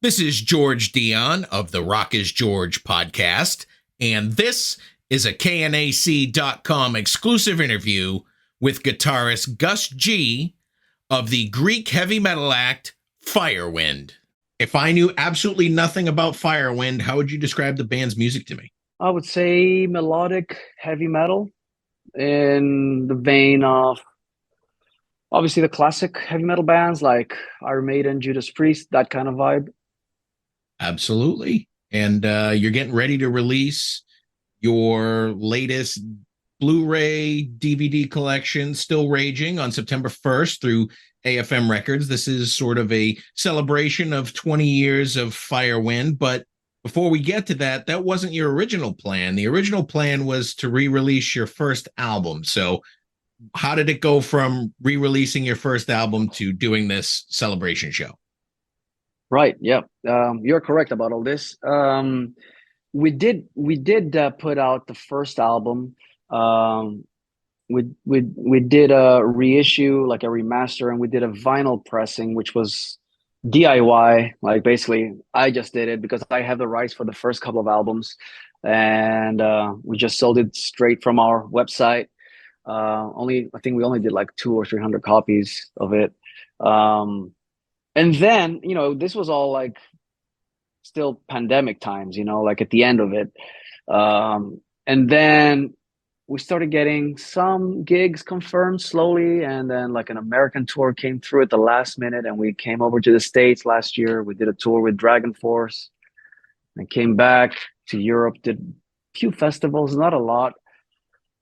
This is George Dionne of the Rock is George podcast, and this is a KNAC.com exclusive interview with guitarist GUS G of the Greek heavy metal act FIREWIND. If I knew absolutely nothing about FIREWIND, how would you describe the band's music to me? I would say melodic heavy metal in the vein of obviously the classic heavy metal bands like Iron Maiden, Judas Priest, that kind of vibe. Absolutely. And you're getting ready to release your latest Blu-ray DVD collection, Still Raging, on September 1st through AFM Records. This is sort of a celebration of 20 years of FIREWIND, but before we get to that, that wasn't your original plan. The original plan was to re-release your first album. So how did it go from re-releasing your first album to doing this celebration show? Right. Yeah. You're correct about all this. We did put out the first album. We did a reissue, like a remaster, and we did a vinyl pressing, which was DIY. Like basically, I just did it because I have the rights for the first couple of albums, and we just sold it straight from our website. I think we only did like 200 or 300 copies of it. And then, this was all like still pandemic times, like at the end of it. And then we started getting some gigs confirmed slowly. And then like an American tour came through at the last minute. And we came over to the States last year. We did a tour with Dragon Force and came back to Europe, did a few festivals, not a lot.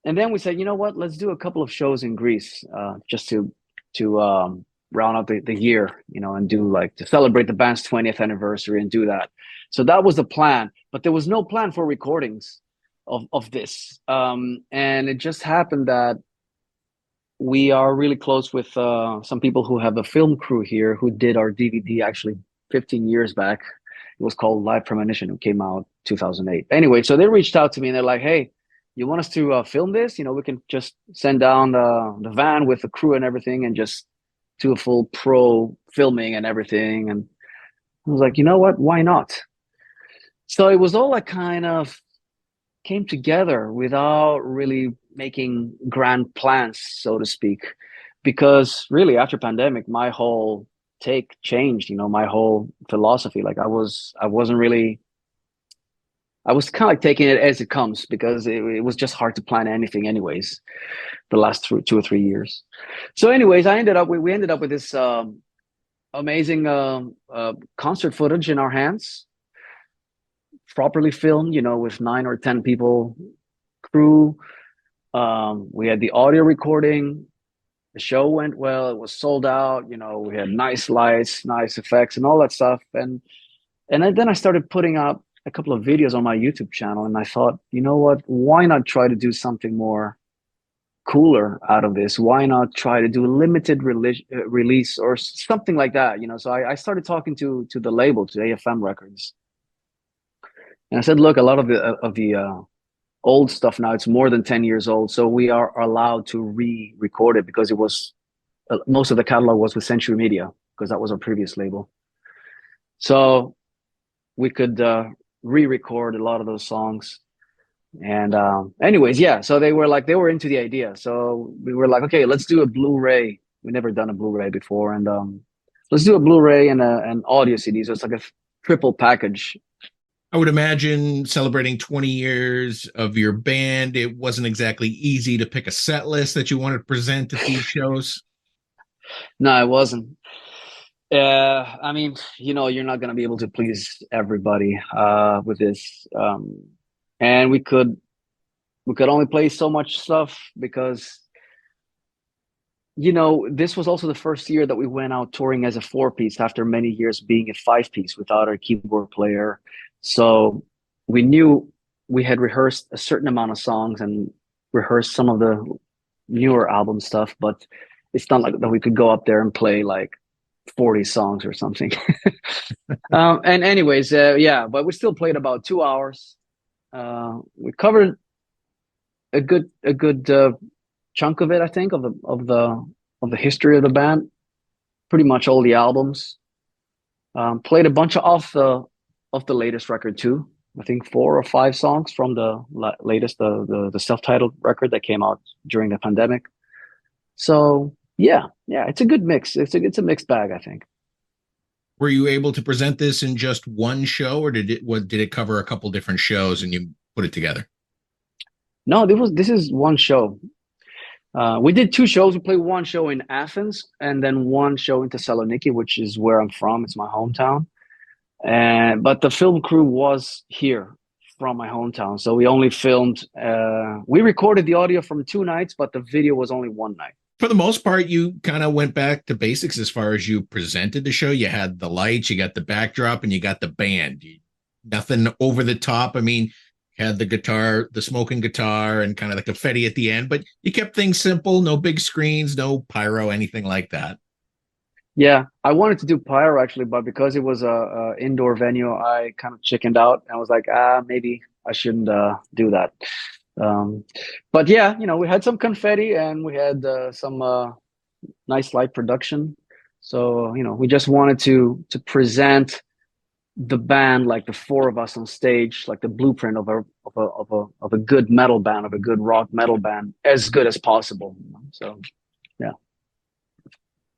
And then we said, you know what, let's do a couple of shows in Greece just to round out the year, and do like to celebrate the band's 20th anniversary and do that. So that was the plan, but there was no plan for recordings of this. And it just happened that we are really close with some people who have a film crew here who did our DVD actually 15 years back. It was called Live Premonition. It came out 2008. Anyway, so they reached out to me and they're like, hey, you want us to film this? We can just send down the van with the crew and everything and just do a full pro filming and everything. And I was like, you know what? Why not? So it was all like kind of came together without really making grand plans, so to speak, because really after pandemic, my whole take changed, my whole philosophy. Like I was kind of like taking it as it comes because it was just hard to plan anything anyways, the last 2 or 3 years. So anyways, we ended up with this amazing concert footage in our hands, properly filmed, with 9 or 10 people crew. We had the audio recording. The show went well. It was sold out. We had nice lights, nice effects and all that stuff. And then I started putting up a couple of videos on my YouTube channel, and I thought, you know what, why not try to do something more cooler out of this? Why not try to do a limited release or something like that? So I started talking to the label, to AFM Records, and I said, look, a lot of the old stuff now, it's more than 10 years old, so we are allowed to re-record it because it was most of the catalog was with Century Media because that was our previous label. So we could re-record a lot of those songs. And anyways, yeah, so they were into the idea. So we were like, okay, let's do a Blu-ray. We never done a Blu-ray before, and let's do a Blu-ray and an audio CD. So it's like a triple package. I would imagine celebrating 20 years of your band, it wasn't exactly easy to pick a set list that you wanted to present at these shows. No, it wasn't. I mean, you're not going to be able to please everybody with this. And we could only play so much stuff because, this was also the first year that we went out touring as a 4-piece after many years being a 5-piece without our keyboard player. So we knew we had rehearsed a certain amount of songs and rehearsed some of the newer album stuff, but it's not like that we could go up there and play like 40 songs or something. And anyways, yeah, but we still played about 2 hours. We covered a good chunk of it, I think, of the history of the band, pretty much all the albums. Played a bunch of the latest record too. I think 4 or 5 songs from the latest, the self-titled record that came out during the pandemic. So yeah, yeah, it's a good mix. It's a mixed bag, I think. Were you able to present this in just one show, or did it cover a couple different shows and you put it together? No, this is one show. We did 2 shows. We played one show in Athens and then one show in Thessaloniki, which is where I'm from. It's my hometown. And but the film crew was here from my hometown, so we only filmed. We recorded the audio from 2 nights, but the video was only one night. For the most part, you kind of went back to basics as far as you presented the show. You had the lights, you got the backdrop, and you got the band. Nothing over the top. I mean, you had the guitar, the smoking guitar, and kind of the confetti at the end, but you kept things simple. No big screens, no pyro, anything like that. Yeah, I wanted to do pyro actually, but because it was a indoor venue, I kind of chickened out. I was like, maybe I shouldn't do that. Um, but yeah, we had some confetti and we had some nice light production. So we just wanted to present the band, like the 4 of us on stage, like the blueprint of a good metal band, of a good rock metal band, as good as possible. So yeah.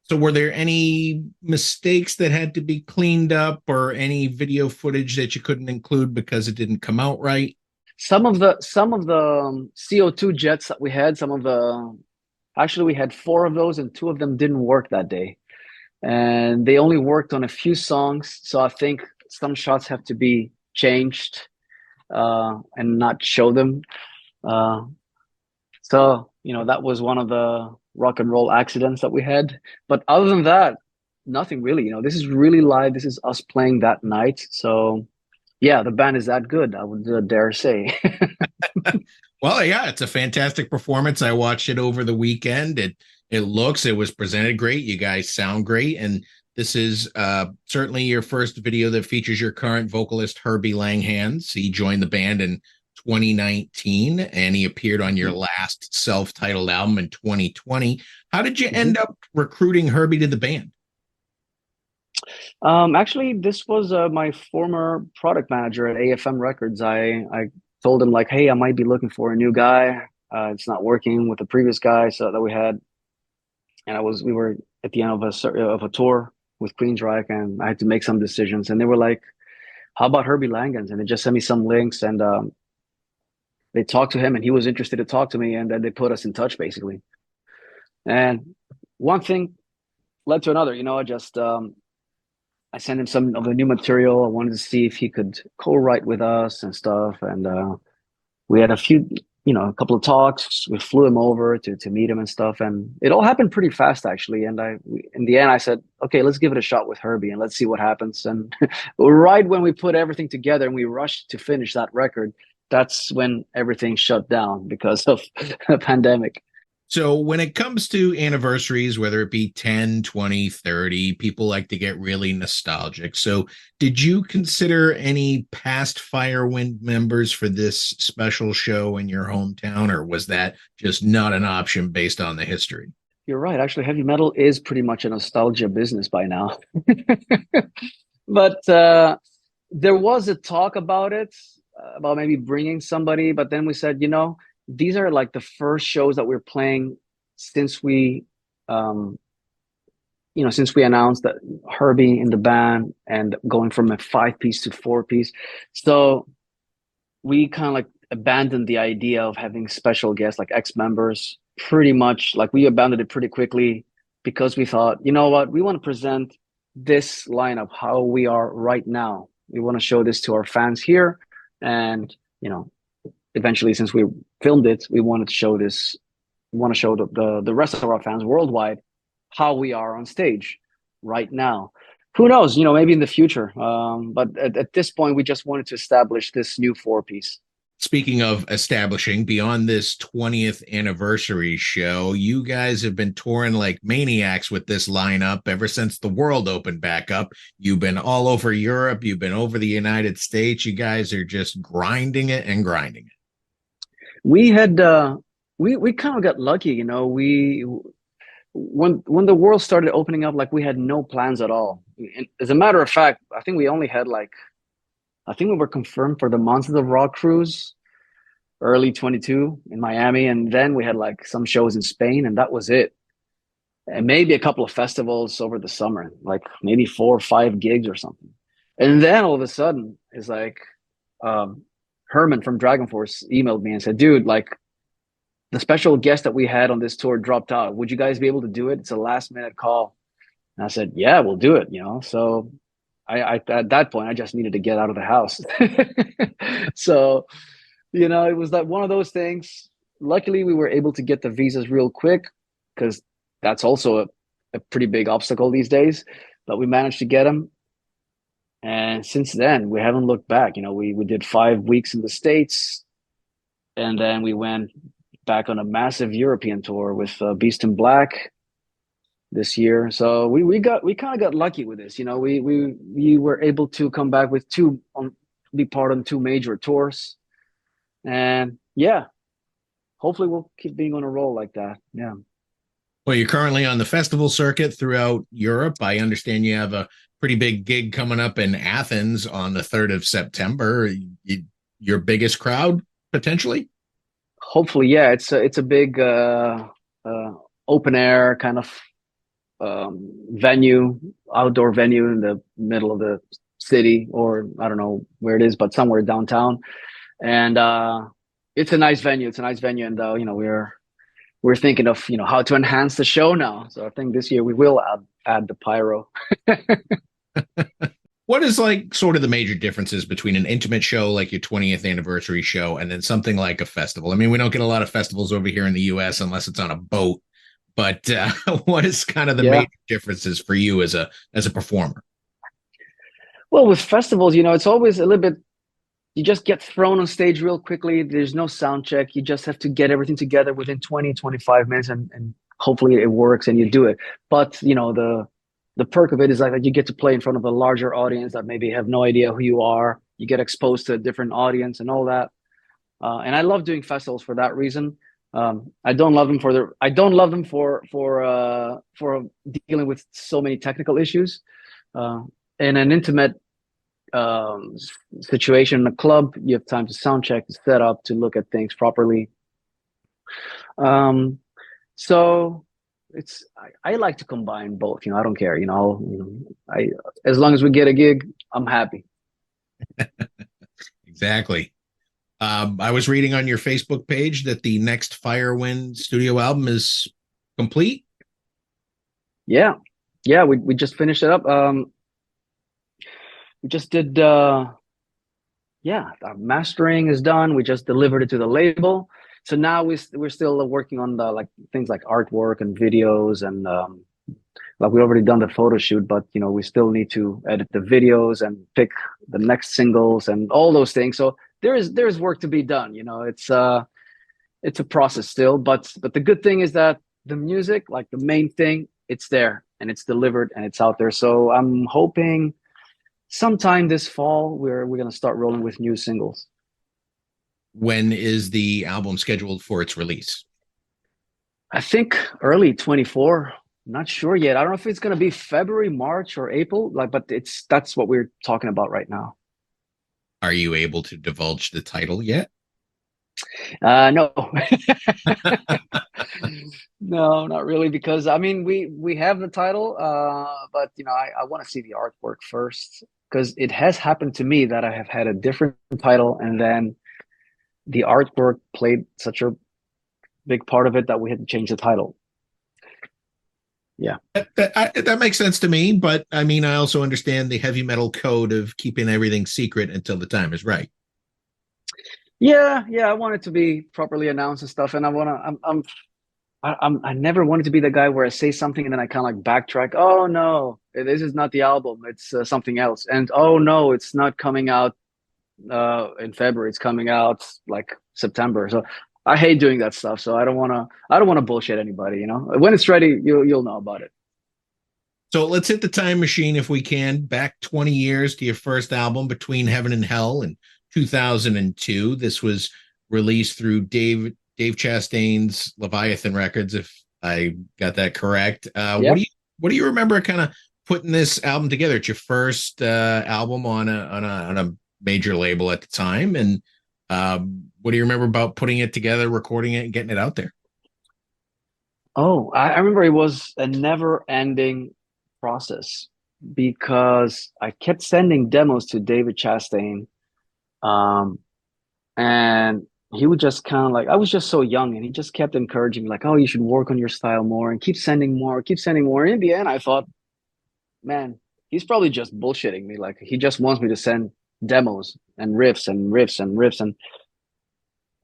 So were there any mistakes that had to be cleaned up or any video footage that you couldn't include because it didn't come out right? Some of the CO2 jets that we had, actually we had 4 of those and 2 of them didn't work that day. And they only worked on a few songs. So I think some shots have to be changed and not show them. So, that was one of the rock and roll accidents that we had. But other than that, nothing really. This is really live. This is us playing that night. So yeah, the band is that good, I would dare say. Well, yeah, it's a fantastic performance. I watched it over the weekend. It was presented great. You guys sound great. And this is certainly your first video that features your current vocalist, HERBIE LANGHANS. He joined the band in 2019 and he appeared on your last self-titled album in 2020. How did you end up recruiting HERBIE to the band? Actually, this was my former product manager at AFM Records. I told him like, hey, I might be looking for a new guy. It's not working with the previous guy that we had, and we were at the end of a tour with Queensryche, and I had to make some decisions. And they were like, "How about HERBIE LANGHANS?" And they just sent me some links, and they talked to him, and he was interested to talk to me, and then they put us in touch basically. And one thing led to another. I sent him some of the new material. I wanted to see if he could co-write with us and stuff. And we had a couple of talks. We flew him over to meet him and stuff. And it all happened pretty fast, actually. And in the end, I said, okay, let's give it a shot with HERBIE and let's see what happens. And right when we put everything together and we rushed to finish that record, that's when everything shut down because of the pandemic. So when it comes to anniversaries, whether it be 10, 20, 30, people like to get really nostalgic. So did you consider any past Firewind members for this special show in your hometown, or was that just not an option based on the history? You're right. Actually, heavy metal is pretty much a nostalgia business by now. But there was a talk about it, about maybe bringing somebody. But then we said, these are like the first shows that we're playing since we announced that HERBIE in the band and going from a 5-piece to 4-piece. So we kind of like abandoned the idea of having special guests like ex-members. Pretty much like we abandoned it pretty quickly because we thought, you know what, we want to present this lineup how we are right now. We want to show this to our fans here, and eventually, since we filmed it, we wanted to show this. We want to show the rest of our fans worldwide how we are on stage right now. Who knows? Maybe in the future. But at this point, we just wanted to establish this new 4-piece. Speaking of establishing, beyond this 20th anniversary show, you guys have been touring like maniacs with this lineup ever since the world opened back up. You've been all over Europe. You've been over the United States. You guys are just grinding it and grinding it. We had we kind of got lucky, when the world started opening up, like we had no plans at all. as a matter of fact, I think we only had I think we were confirmed for the Monsters of Rock cruise early 22 in Miami, and then we had like some shows in Spain, and that was it. And maybe a couple of festivals over the summer, like maybe 4 or 5 gigs or something. And then all of a sudden, it's like Herman from Dragon Force emailed me and said, "Dude, like the special guest that we had on this tour dropped out. Would you guys be able to do it? It's a last minute call." And I said, "Yeah, we'll do it." So I at that point, I just needed to get out of the house. So it was like one of those things. Luckily, we were able to get the visas real quick because that's also a pretty big obstacle these days. But we managed to get them. And since then, we haven't looked back. We did 5 weeks in the States, and then we went back on a massive European tour with Beast in Black this year. So we kind of got lucky with this. We were able to come back with be part on 2 major tours. And yeah, hopefully we'll keep being on a roll like that. Yeah. Well, you're currently on the festival circuit throughout Europe. I understand you have a pretty big gig coming up in Athens on the 3rd of September. Your biggest crowd, potentially? Hopefully, yeah. It's a big open air kind of venue, outdoor venue in the middle of the city, or I don't know where it is, but somewhere downtown. And it's a nice venue. And we're thinking of how to enhance the show now. So I think this year we will add the pyro. What is like sort of the major differences between an intimate show like your 20th anniversary show and then something like a festival? I mean, we don't get a lot of festivals over here in the US unless it's on a boat. But what is kind of the major differences for you as a performer? Well, with festivals, it's always a little bit, you just get thrown on stage real quickly. There's no sound check. You just have to get everything together within 20, 25 minutes and hopefully it works and you do it. But, the perk of it is like that you get to play in front of a larger audience that maybe have no idea who you are. You get exposed to a different audience and all that. And I love doing festivals for that reason. I don't love them for dealing with so many technical issues. In an intimate situation in a club, you have time to sound check, to set up, to look at things properly. So I like to combine both. I don't care. As long as we get a gig, I'm happy. Exactly. I was reading on your Facebook page that the next Firewind studio album is complete. Yeah, we just finished it up. We just did. Our mastering is done. We just delivered it to the label. So now we're still working on the things like artwork and videos, and we've already done the photo shoot, but we still need to edit the videos and pick the next singles and all those things. So there's work to be done. It's a process still, but the good thing is that the music, like the main thing, it's there and it's delivered and it's out there. So I'm hoping sometime this fall we're going to start rolling with new singles. When is the album scheduled for its release? I think early 24. Not sure yet. I don't know if it's going to be February, March, or April. But that's what we're talking about right now. Are you able to divulge the title yet? No. No, not really. Because I mean, we have the title, but I want to see the artwork first, because it has happened to me that I have had a different title and then the artwork played such a big part of it that we had to change the title. Yeah, that makes sense to me. But I mean, I also understand the heavy metal code of keeping everything secret until the time is right. Yeah. I want it to be properly announced and stuff. And I never wanted to be the guy where I say something and then I kind of backtrack. Oh no, this is not the album. It's something else. And oh no, it's not coming out in February. It's coming out like September. So I hate doing that stuff. So I don't want to bullshit anybody. When it's ready, you'll know about it. So let's hit the time machine if we can, back 20 years to your first album, Between Heaven and Hell, in 2002. This was released through Dave Chastain's Leviathan Records, if I got that correct. What do you remember kind of putting this album together? It's your first album on a major label at the time, and what do you remember about putting it together, recording it, and getting it out there? Oh, I remember it was a never-ending process because I kept sending demos to David Chastain, um, and he would just kind of like, I was just so young, and he just kept encouraging me, like, "Oh, you should work on your style more and keep sending more, keep sending more." And in the end, I thought, man, he's probably just bullshitting me. Like, he just wants me to send demos and riffs and riffs and riffs, and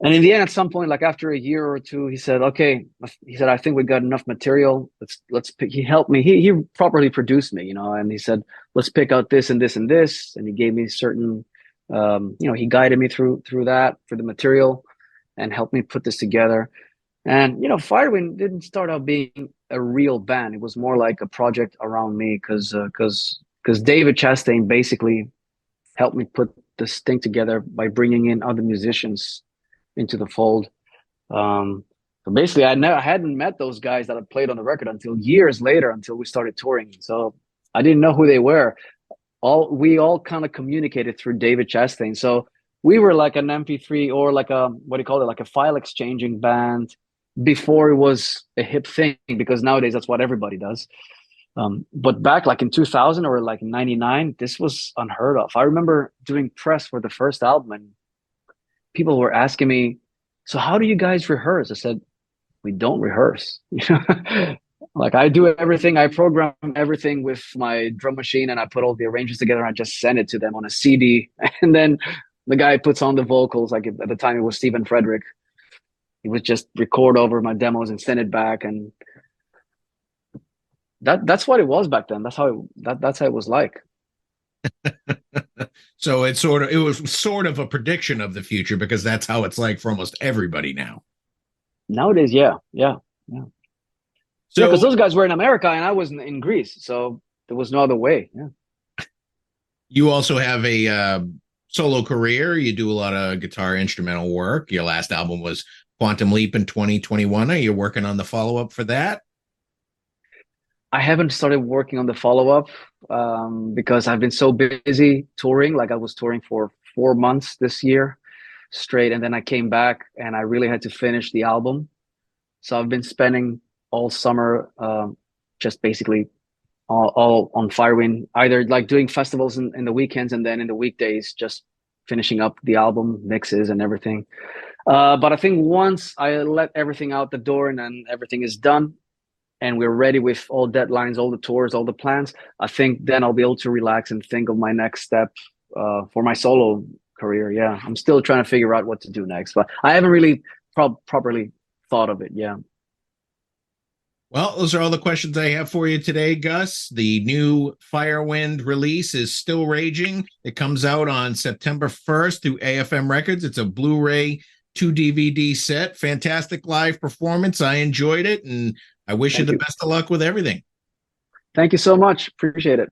in the end, at some point, like after a year or two, he said, "Okay," he said, "I think we got enough material. Let's pick." He helped me. He properly produced me, and he said, "Let's pick out this and this and this," and he gave me certain, he guided me through that for the material, and helped me put this together. And Firewind didn't start out being a real band. It was more like a project around me because David Chastain basically helped me put this thing together by bringing in other musicians into the fold. So basically, I hadn't met those guys that I played on the record until years later, until we started touring. So I didn't know who they were. We all kind of communicated through David Chastain. So we were like an MP3 or like a, what do you call it, like a file exchanging band before it was a hip thing, because nowadays that's what everybody does. But back like in 2000 or like 99, this was unheard of. I remember doing press for the first album, and people were asking me, "So how do you guys rehearse?" I said, "We don't rehearse." Like, I do everything. I program everything with my drum machine, and I put all the arrangements together, and I just send it to them on a CD. And then the guy puts on the vocals. Like, at the time, it was Stephen Frederick. He would just record over my demos and send it back. And that's what it was back then. That's how it was like. So it was sort of a prediction of the future, because that's how it's like for almost everybody now. Nowadays, yeah. So, because those guys were in America and I was in Greece, so there was no other way. Yeah. you also have a solo career. You do a lot of guitar instrumental work. Your last album was Quantum Leap in 2021. Are you working on the follow-up for that? I haven't started working on the follow-up because I've been so busy touring. Like, I was touring for 4 months this year straight, and then I came back and I really had to finish the album. So I've been spending all summer just basically all on Firewind, either like doing festivals in the weekends, and then in the weekdays just finishing up the album mixes and everything. But I think once I let everything out the door and then everything is done and we're ready with all deadlines, all the tours, all the plans, I think then I'll be able to relax and think of my next step for my solo career. Yeah, I'm still trying to figure out what to do next, but I haven't really properly thought of it. Yeah. Well, those are all the questions I have for you today, Gus. The new Firewind release is still raging. It comes out on September 1st through AFM Records. It's a Blu-ray 2 DVD set. Fantastic live performance. I enjoyed it, and I wish you the best of luck with everything. Thank you so much. Appreciate it.